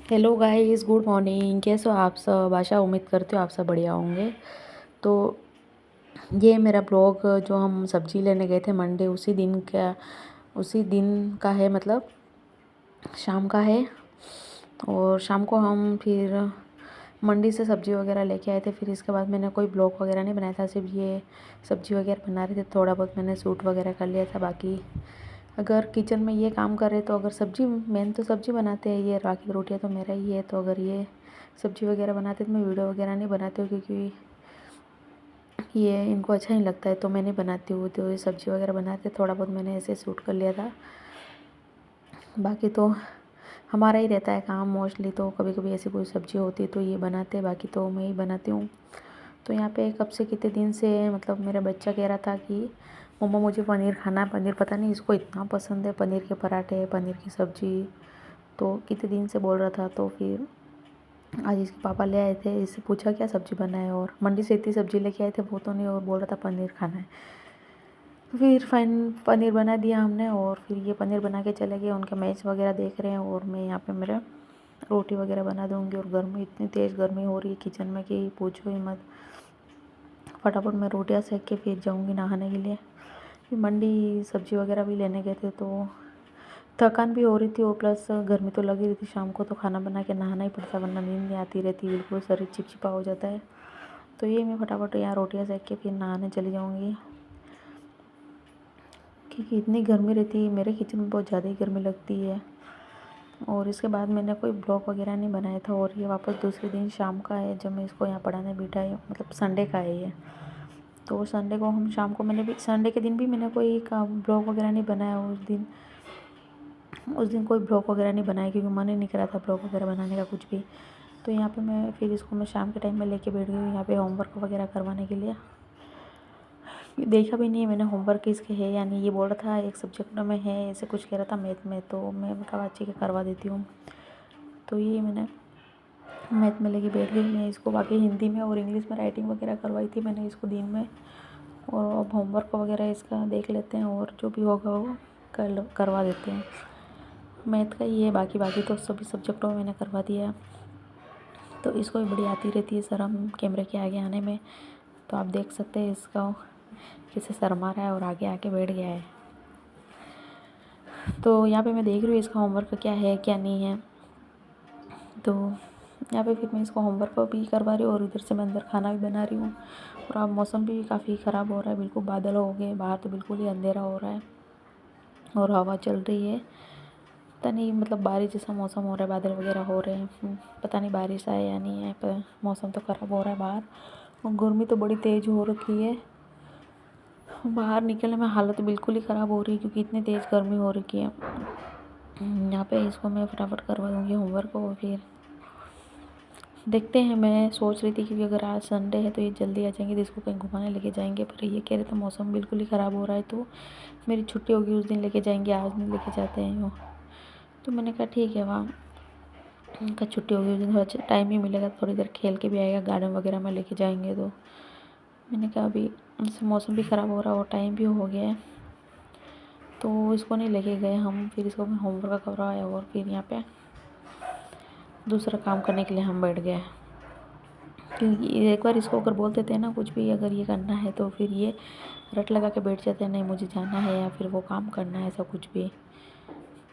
Hello guys, good morning. कैसे हो आप सब? आशा उम्मीद करती हो आप सब बढ़िया होंगे। तो ये मेरा ब्लॉग जो हम सब्जी लेने गए थे मंडे, उसी दिन का है, मतलब शाम का है। और शाम को हम फिर मंडी से सब्ज़ी वगैरह लेके आए थे। फिर इसके बाद मैंने कोई ब्लॉग वगैरह नहीं बनाया था, सिर्फ ये सब्ज़ी वगैरह बना रहे थे। थोड़ा बहुत मैंने शूट वगैरह कर लिया था। बाकी अगर किचन में ये काम कर रहे तो अगर सब्ज़ी मेन तो सब्ज़ी बनाते हैं, ये बाकी रोटियाँ तो मेरा ही है। तो अगर ये सब्ज़ी वगैरह बनाते तो मैं वीडियो वगैरह नहीं बनाती हूँ, क्योंकि ये इनको अच्छा नहीं लगता है, तो मैं नहीं बनाती हूँ। तो ये सब्ज़ी वगैरह बनाते, थोड़ा बहुत मैंने ऐसे शूट कर लिया था। बाकी तो हमारा ही रहता है काम मोस्टली। तो कभी कभी ऐसी कोई सब्ज़ी होती है तो ये बनाते हैं, बाकी तो मैं ही बनाती हूँ। तो यहाँ पे कब से कितने दिन से मतलब मेरा बच्चा कह रहा था कि मम्मा मुझे पनीर खाना है। पनीर पता नहीं इसको इतना पसंद है, पनीर के पराठे, पनीर की सब्ज़ी। तो कितने दिन से बोल रहा था। तो फिर आज इसके पापा ले आए थे, इससे पूछा क्या सब्ज़ी बनाए, और मंडी से इतनी सब्ज़ी लेके आए थे वो तो नहीं, और बोल रहा था पनीर खाना है। तो फिर फाइन पनीर बना दिया हमने, और फिर ये पनीर बना के चले गए। उनके मैच वगैरह देख रहे हैं, और मैं यहाँ पे मेरा रोटी वगैरह बना दूँगी। और गर्मी, इतनी तेज़ गर्मी हो रही है किचन में कि पूछो ही मत। फटाफट मैं रोटियां सेक के फिर जाऊंगी नहाने के लिए। फिर मंडी सब्ज़ी वगैरह भी लेने गए थे, तो थकान भी हो रही थी और प्लस गर्मी तो लगी रही थी। शाम को तो खाना बना के नहाना ही पड़ता, वरना नींद नहीं आती रहती, बिल्कुल शरीर चिपचिपा हो जाता है। तो ये मैं फटाफट यहाँ रोटियां सेक के फिर नहाने चली जाऊँगी, क्योंकि इतनी गर्मी रहती है। मेरे किचन में बहुत ज़्यादा ही गर्मी लगती है। और इसके बाद मैंने कोई ब्लॉग वगैरह नहीं बनाया था। और ये वापस दूसरे दिन शाम का है जब मैं इसको यहाँ पढ़ाने बैठा है, मतलब संडे का है ये। तो संडे को हम शाम को, मैंने भी संडे के दिन भी मैंने कोई ब्लॉग वगैरह नहीं बनाया उस दिन कोई ब्लॉग वगैरह नहीं बनाया, क्योंकि मन ही नहीं करा था ब्लॉग वगैरह बनाने का कुछ भी। तो यहाँ पे मैं फिर इसको मैं शाम के टाइम में लेके बैठ गई हूँ यहाँ पे होमवर्क वगैरह करवाने के लिए। देखा भी नहीं है मैंने होमवर्क किसके है या नहीं। ये बोल रहा था एक सब्जेक्ट में है, ऐसे कुछ कह रहा था मैथ में। तो मैं कहा अच्छी के करवा देती हूँ। तो ये मैंने मैथ में लेके बैठ गई मैं इसको। बाकी हिंदी में और इंग्लिश में राइटिंग वगैरह करवाई थी मैंने इसको दिन में। और अब होमवर्क वगैरह इसका देख लेते हैं, और जो भी होगा वो करवा देते हैं। मैथ का ही है, बाकी बाकी तो सभी सब्जेक्टों में मैंने करवा दिया है। तो इसको भी बड़ी आती रहती है शर्म कैमरे के आगे आने में। तो आप देख सकते हैं इसका कैसे शर्मा रहा है और आगे आके बैठ गया है। तो यहाँ पे मैं देख रही हूँ इसका होमवर्क क्या है क्या नहीं है। तो यहाँ पे फिर मैं इसको होमवर्क भी करवा रही हूँ, और इधर से मैं अंदर खाना भी बना रही हूँ। और अब मौसम भी काफ़ी ख़राब हो रहा है, बिल्कुल बादल हो गए बाहर, तो बिल्कुल ही अंधेरा हो रहा है और हवा चल रही है। पता नहीं, मतलब बारिश जैसा मौसम हो रहा है, बादल वगैरह हो रहे हैं। पता नहीं बारिश आए या नहीं आए, पर मौसम तो ख़राब हो रहा है बाहर। और गर्मी तो बड़ी तेज़ हो रखी है, बाहर निकलने में हालत बिल्कुल ही ख़राब हो रही है, क्योंकि इतनी तेज़ गर्मी हो रखी है। यहाँ पे इसको मैं फटाफट करवा दूँगी होमवर्क को। फिर देखते हैं। मैं सोच रही थी कि अगर आज संडे है तो ये जल्दी आ जाएंगे तो इसको कहीं घुमाने लेके जाएंगे, पर ये कह रहे थे मौसम बिल्कुल ही ख़राब हो रहा है, तो मेरी छुट्टी होगी उस दिन लेके जाएंगे, आज नहीं लेके जाते हैं वो। तो मैंने कहा ठीक है, वहाँ उनका छुट्टी होगी उस दिन, थोड़ा टाइम ही मिलेगा, थोड़ी देर खेल के भी आएगा, गार्डन वगैरह में लेके जाएंगे। तो मैंने कहा अभी जैसे मौसम भी ख़राब हो रहा है और टाइम भी हो गया है, तो इसको नहीं लेके गए हम। फिर इसको मैं होमवर्क करवाया और फिर यहाँ पे दूसरा काम करने के लिए हम बैठ गए। क्योंकि एक बार इसको अगर बोल देते हैं ना कुछ भी अगर ये करना है, तो फिर ये रट लगा के बैठ जाते हैं, नहीं मुझे जाना है या फिर वो काम करना है, ऐसा कुछ भी।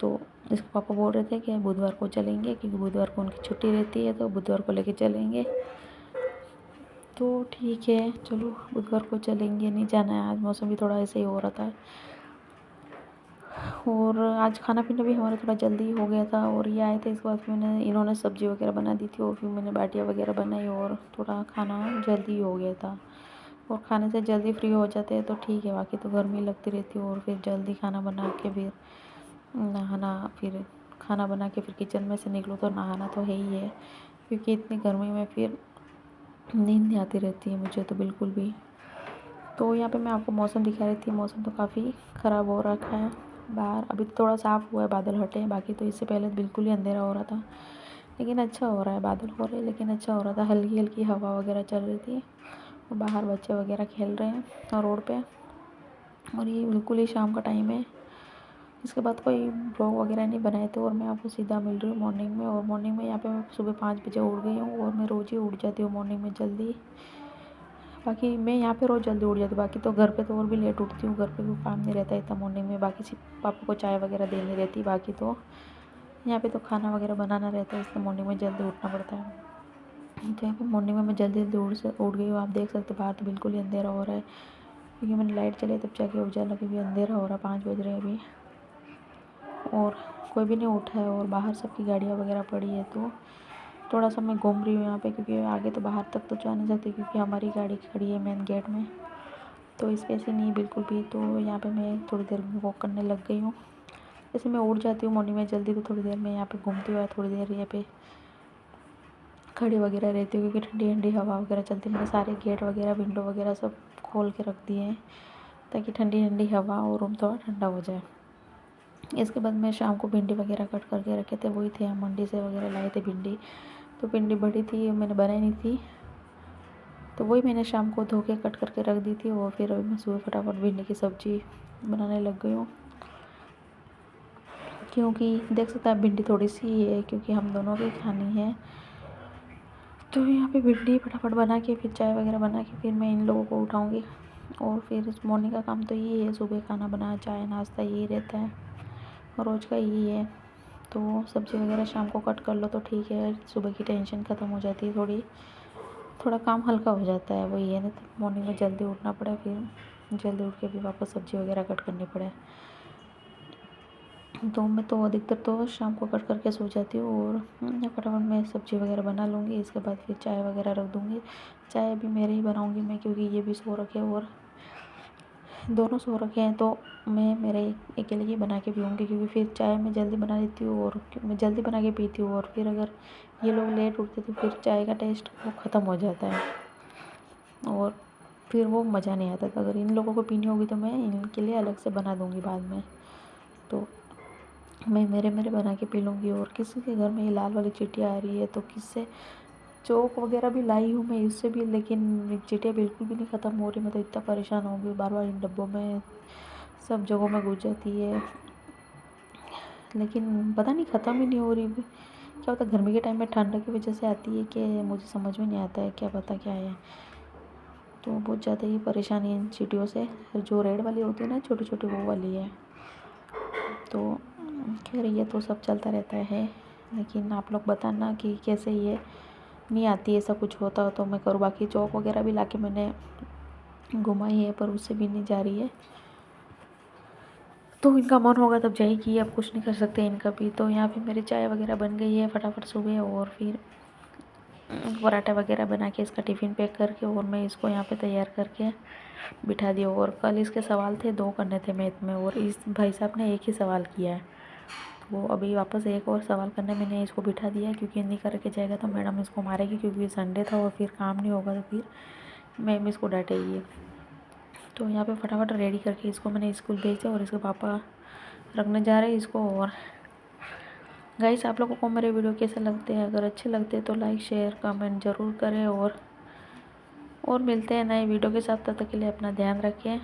तो इसके पापा बोल रहे थे कि बुधवार को चलेंगे, क्योंकि बुधवार को उनकी छुट्टी रहती है, तो बुधवार को लेके चलेंगे। तो ठीक है, चलो बुधवार को चलेंगे। नहीं जाना है आज, मौसम भी थोड़ा ऐसे ही हो रहा था। और आज खाना पीना भी हमारा थोड़ा जल्दी हो गया था। और ये आए थे, इसके बाद इन्होंने सब्ज़ी वगैरह बना दी थी, और फिर मैंने बाटियाँ वगैरह बनाई, और थोड़ा खाना जल्दी हो गया था। और खाने से जल्दी फ्री हो जाते हैं तो ठीक है, बाकी तो गर्मी लगती रहती है। और फिर जल्दी खाना बना के फिर नहाना, फिर खाना बना के फिर किचन में से निकलो तो नहाना तो है ही है, क्योंकि इतनी गर्मी में फिर नींद नहीं आती रहती है मुझे तो बिल्कुल भी। तो यहाँ पे मैं आपको मौसम दिखा रही थी, मौसम तो काफ़ी ख़राब हो रखा है बाहर। अभी तो थोड़ा साफ़ हुआ है, बादल हटे हैं, बाकी तो इससे पहले बिल्कुल ही अंधेरा हो रहा था। लेकिन अच्छा हो रहा है, बादल हो रहे हैं लेकिन अच्छा हो रहा था। हल्की हल्की हवा वगैरह चल रही थी, और बाहर बच्चे वगैरह खेल रहे हैं और रोड पे। और ये बिल्कुल ही शाम का टाइम है, इसके बाद कोई ब्लॉग वगैरह नहीं बनाए थे और मैं आपको सीधा मिल रही हूँ मॉर्निंग में। और मॉर्निंग में यहाँ पे मैं सुबह 5 बजे उठ गई हूँ और मैं रोज़ ही उठ जाती हूँ मॉर्निंग में जल्दी। बाकी मैं यहाँ पे रोज़ जल्दी उठ जाती हूँ, बाकी तो घर पे तो और भी लेट उठती हूँ। घर पे भी काम नहीं रहता इतना मॉर्निंग में, बाकी सिर्फ पापा को चाय वगैरह देनी रहती। बाकी तो यहाँ पे तो खाना वगैरह बनाना रहता है, इसलिए मॉर्निंग में जल्दी उठना पड़ता है। तो यहाँ पे मॉर्निंग में मैं जल्दी जल्दी उठ गई हूँ। आप देख सकते बाहर तो बिल्कुल ही अंधेरा हो रहा है, क्योंकि मैंने लाइट चलाई तब जाके उजाला, क्योंकि अंधेरा हो रहा है, 5 बज रहे हैं अभी और कोई भी नहीं उठा है और बाहर सबकी गाड़ियाँ वगैरह पड़ी है। तो थोड़ा सा मैं घूम रही हूँ यहाँ पे, क्योंकि आगे तो बाहर तक तो जा नहीं सकती, क्योंकि हमारी गाड़ी खड़ी है मेन गेट में, तो स्पेस ही नहीं बिल्कुल भी। तो यहाँ पे मैं थोड़ी देर वॉक करने लग गई हूँ। जैसे मैं उठ जाती हूँ मॉर्निंग में जल्दी, तो थोड़ी देर मैं यहाँ पे घूमती हुआ थोड़ी देर यहाँ पे खड़ी वगैरह रहती हूँ, क्योंकि ठंडी ठंडी हवा वगैरह चलती है। मैंने सारे गेट वगैरह विंडो वगैरह सब खोल के रख दिए हैं, ताकि ठंडी ठंडी हवा और रूम थोड़ा ठंडा हो जाए। इसके बाद मैं शाम को भिंडी वगैरह कट करके रखे थे, वही थे, हम मंडी से वगैरह लाए थे भिंडी। तो भिंडी बड़ी थी, मैंने बनाई नहीं थी, तो वही मैंने शाम को धो के कट करके रख दी थी। और फिर अभी मैं सुबह फटाफट भिंडी की सब्ज़ी बनाने लग गई हूँ, क्योंकि देख सकते हैं भिंडी थोड़ी सी ही है, क्योंकि हम दोनों की खानी है। तो यहाँ पे भिंडी फटाफट बना के फिर चाय वगैरह बना के फिर मैं इन लोगों को उठाऊँगी। और फिर मॉर्निंग का काम तो यही है, सुबह खाना बनाना, चाय नाश्ता यही रहता है, रोज़ का यही है। तो सब्ज़ी वगैरह शाम को कट कर लो तो ठीक है, सुबह की टेंशन ख़त्म हो जाती है, थोड़ा काम हल्का हो जाता है, वही है। नहीं तो मॉर्निंग में जल्दी उठना पड़े, फिर जल्दी उठ के भी वापस सब्ज़ी वगैरह कट करनी पड़े। तो मैं तो अधिकतर तो शाम को कट करके सो जाती हूँ और फटाफट मैं सब्ज़ी वगैरह बना लूँगी। इसके बाद फिर चाय वगैरह रख दूँगी। चाय अभी मेरे ही बनाऊँगी मैं, क्योंकि ये भी सो रखे हैं और दोनों सो रखे हैं, तो मैं मेरे अकेले ही बना के पीऊँगी, क्योंकि फिर चाय मैं जल्दी बना लेती हूँ और मैं जल्दी बना के पीती हूँ। और फिर अगर ये लोग लेट उठते तो फिर चाय का टेस्ट वो ख़त्म हो जाता है और फिर वो मज़ा नहीं आता। तो अगर इन लोगों को पीनी होगी तो मैं इनके लिए अलग से बना दूँगी बाद में। तो मैं मेरे बना के पी लूँगी। और किसी के घर में ये लाल वाली चींटियाँ आ रही है, तो किससे चौक वगैरह भी लाई हूँ मैं इससे भी, लेकिन चींटियाँ बिल्कुल भी नहीं ख़त्म हो रही। मैं तो इतना परेशान हो गई, बार बार इन डब्बों में सब जगहों में घुस जाती है, लेकिन पता नहीं ख़त्म ही नहीं हो रही। क्या पता गर्मी के टाइम में ठंड की वजह से आती है कि मुझे समझ में नहीं आता है, क्या पता क्या है। तो बहुत ज़्यादा ही परेशानी है इन चींटियों से। जो रेड वाली होती है ना छोटी छोटी, वो वाली है। तो खैर ये तो सब चलता रहता है, लेकिन आप लोग बताना कि कैसे ये नहीं आती, ऐसा कुछ होता हो तो मैं करूँ। बाकी चौक वगैरह भी लाके मैंने घुमाई है, पर उससे भी नहीं जा रही है। तो इनका मन होगा तब जाएगी, अब कुछ नहीं कर सकते इनका भी। तो यहाँ पे मेरी चाय वगैरह बन गई है फटाफट सुबह, और फिर पराठा वगैरह बना के इसका टिफ़िन पैक करके और मैं इसको यहाँ पे तैयार करके बिठा दिया। और कल इसके सवाल थे 2 करने थे मैथ में, और इस भाई साहब ने एक ही सवाल किया है। वो अभी वापस एक और सवाल करने मैंने इसको बिठा दिया, क्योंकि नहीं करके जाएगा तो मैडम इसको मारेगी, क्योंकि संडे था और फिर काम नहीं होगा तो फिर मैम इसको डांटेगी। तो यहाँ पे फटाफट रेडी करके इसको मैंने स्कूल भेजा, और इसके पापा रखने जा रहे हैं इसको। और गाइस आप लोगों को मेरे वीडियो कैसे लगते हैं, अगर अच्छे लगते हैं तो लाइक शेयर कमेंट ज़रूर करें। और मिलते हैं नए वीडियो के साथ, तब तक के लिए अपना ध्यान रखें।